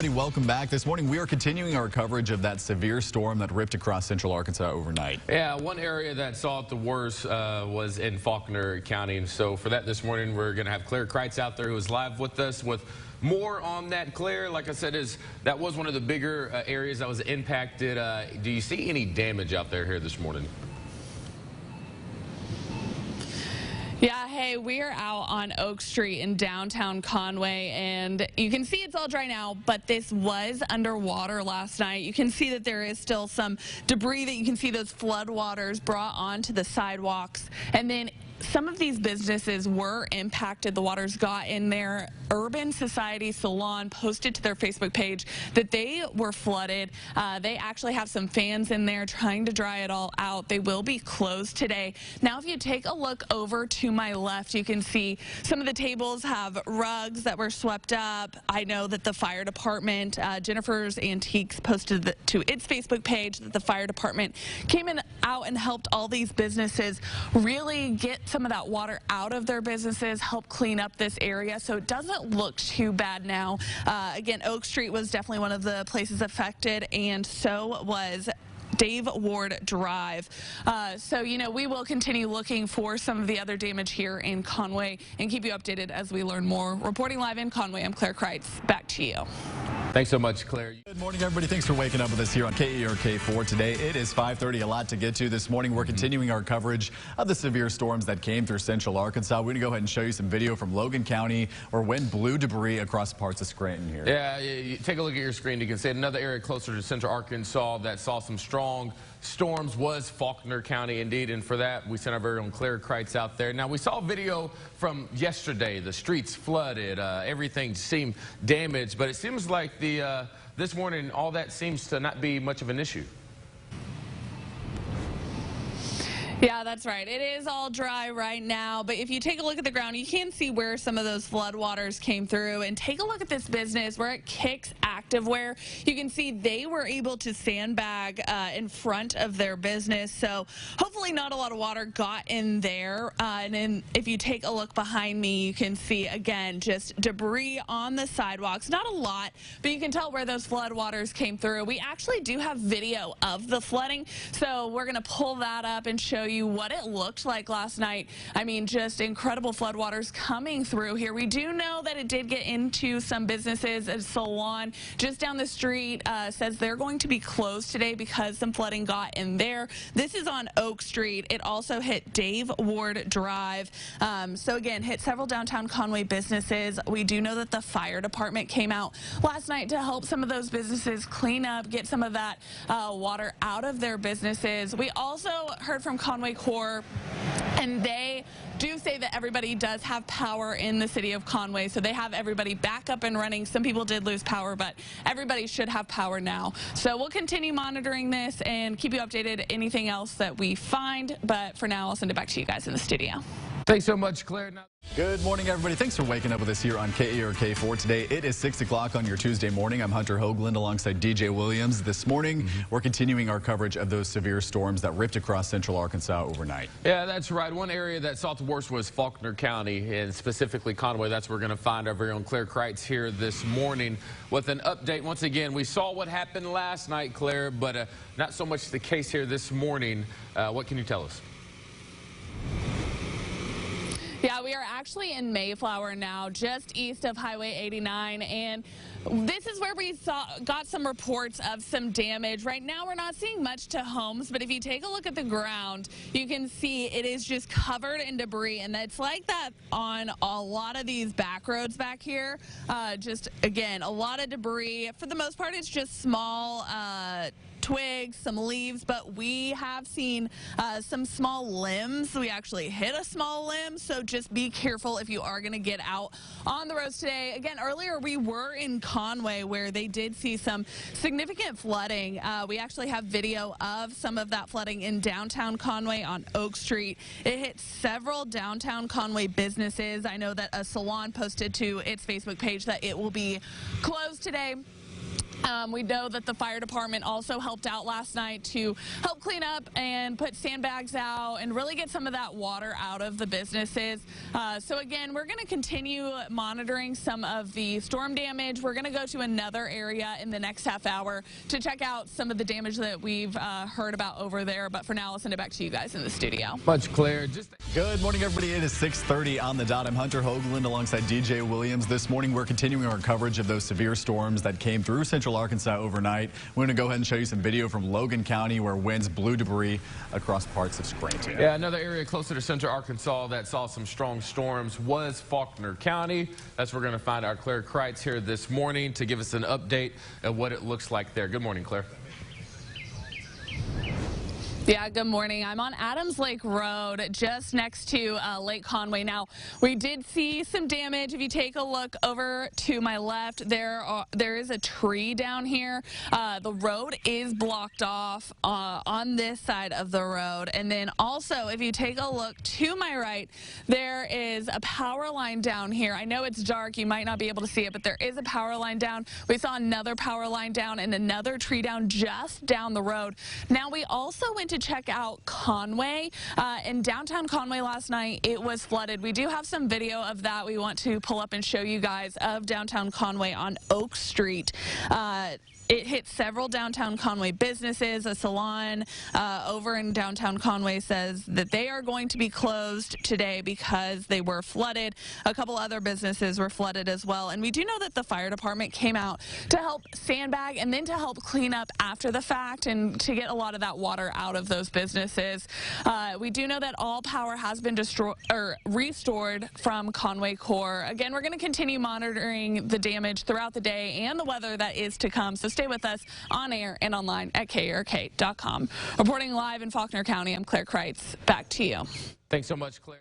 Welcome back. This morning we are continuing our coverage of that severe storm that ripped across central Arkansas overnight. Yeah, one area that saw it the worst was in Faulkner County. And so for that this morning, we're going to have Claire Kreitz out there who is live with us with more on that. Claire, like I said, that was one of the bigger areas that was impacted. Do you see any damage out there here this morning? Yeah, hey, we are out on Oak Street in downtown Conway, and you can see it's all dry now, but this was underwater last night. You can see that there is still some debris that you can see those flood waters brought onto the sidewalks, and then some of these businesses were impacted. The waters got in there. Urban Society Salon posted to their Facebook page that they were flooded. They actually have some fans in there trying to dry it all out. They will be closed today. Now, if you take a look over to my left, you can see some of the tables have rugs that were swept up. I know that the fire department, Jennifer's Antiques, posted to its Facebook page that the fire department came out and helped all these businesses really get some of that water out of their businesses, help clean up this area, so it doesn't look too bad now. Again, Oak Street was definitely one of the places affected, and so was Dave Ward Drive. So, you know, we will continue looking for some of the other damage here in Conway and keep you updated as we learn more. Reporting live in Conway, I'm Claire Kreitz. Back to you. Thanks so much, Claire. Good morning, everybody. Thanks for waking up with us here on KARK 4 today. It is 5:30, a lot to get to this morning. We're continuing our coverage of the severe storms that came through central Arkansas. We're going to go ahead and show you some video from Logan County where wind blew debris across parts of Scranton here. Yeah, you take a look at your screen. You can see another area closer to central Arkansas that saw some strong storms was Faulkner County, indeed, and for that, we sent our very own Claire Kreitz out there. Now, we saw a video from yesterday. The streets flooded. Everything seemed damaged, but it seems like this morning, all that seems to not be much of an issue. Yeah, that's right. It is all dry right now, but if you take a look at the ground, you can see where some of those flood waters came through. And take a look at this business. We're at Kicks Activewear. You can see they were able to sandbag in front of their business, so hopefully not a lot of water got in there. And then if you take a look behind me, you can see, again, just debris on the sidewalks. Not a lot, but you can tell where those flood waters came through. We actually do have video of the flooding, so we're going to pull that up and show you what it looked like last night. I mean, just incredible floodwaters coming through here. We do know that it did get into some businesses. A salon just down the street says they're going to be closed today because some flooding got in there. This is on Oak Street. It also hit Dave Ward Drive. So again, hit several downtown Conway businesses. We do know that the fire department came out last night to help some of those businesses clean up, get some of that water out of their businesses. We also heard from Conway Corps, and they do say that everybody does have power in the city of Conway, so they have everybody back up and running. Some people did lose power, but everybody should have power now. So we'll continue monitoring this and keep you updated anything else that we find, but for now, I'll send it back to you guys in the studio. Thanks so much, Claire. Good morning, everybody. Thanks for waking up with us here on KARK 4 today. It is 6 o'clock on your Tuesday morning. I'm Hunter Hoagland alongside DJ Williams. This morning, we're continuing our coverage of those severe storms that ripped across central Arkansas overnight. Yeah, that's right. One area that saw the worst was Faulkner County, and specifically Conway. That's where we're going to find our very own Claire Kreitz here this morning with an update. Once again, we saw what happened last night, Claire, but not so much the case here this morning. What can you tell us? Yeah, we are actually in Mayflower now, just east of Highway 89, and this is where we got some reports of some damage. Right now, we're not seeing much to homes, but if you take a look at the ground, you can see it is just covered in debris, and it's like that on a lot of these back roads back here. Just, again, a lot of debris. For the most part, it's just small twigs, some leaves, but we have seen some small limbs. We actually hit a small limb, so just be careful if you are going to get out on the roads today. Again, earlier we were in Conway where they did see some significant flooding. We actually have video of some of that flooding in downtown Conway on Oak Street. It hit several downtown Conway businesses. I know that a salon posted to its Facebook page that it will be closed today. We know that the fire department also helped out last night to help clean up and put sandbags out and really get some of that water out of the businesses. So again, we're going to continue monitoring some of the storm damage. We're going to go to another area in the next half hour to check out some of the damage that we've heard about over there. But for now, I'll send it back to you guys in the studio. Much clear. Good morning, everybody. It is 6:30 on the dot. I'm Hunter Hoagland alongside DJ Williams. This morning, we're continuing our coverage of those severe storms that came through central Arkansas overnight. We're going to go ahead and show you some video from Logan County where winds blew debris across parts of Scranton. Yeah, another area closer to central Arkansas that saw some strong storms was Faulkner County. That's where we're going to find our Claire Kreitz here this morning to give us an update of what it looks like there. Good morning, Claire. Yeah, good morning. I'm on Adams Lake Road, just next to Lake Conway. Now, we did see some damage. If you take a look over to my left, there is a tree down here. The road is blocked off on this side of the road. And then also, if you take a look to my right, there is a power line down here. I know it's dark. You might not be able to see it, but there is a power line down. We saw another power line down and another tree down just down the road. Now, we also went to check out Conway. In downtown Conway last night, it was flooded. We do have some video of that we want to pull up and show you guys of downtown Conway on Oak Street. It hit several downtown Conway businesses. A salon over in downtown Conway says that they are going to be closed today because they were flooded. A couple other businesses were flooded as well. And we do know that the fire department came out to help sandbag and then to help clean up after the fact and to get a lot of that water out of those businesses. We do know that all power has been restored from Conway Core. Again, we're going to continue monitoring the damage throughout the day and the weather that is to come. So stay with us on air and online at KARK.com. Reporting live in Faulkner County, I'm Claire Kreitz. Back to you. Thanks so much, Claire.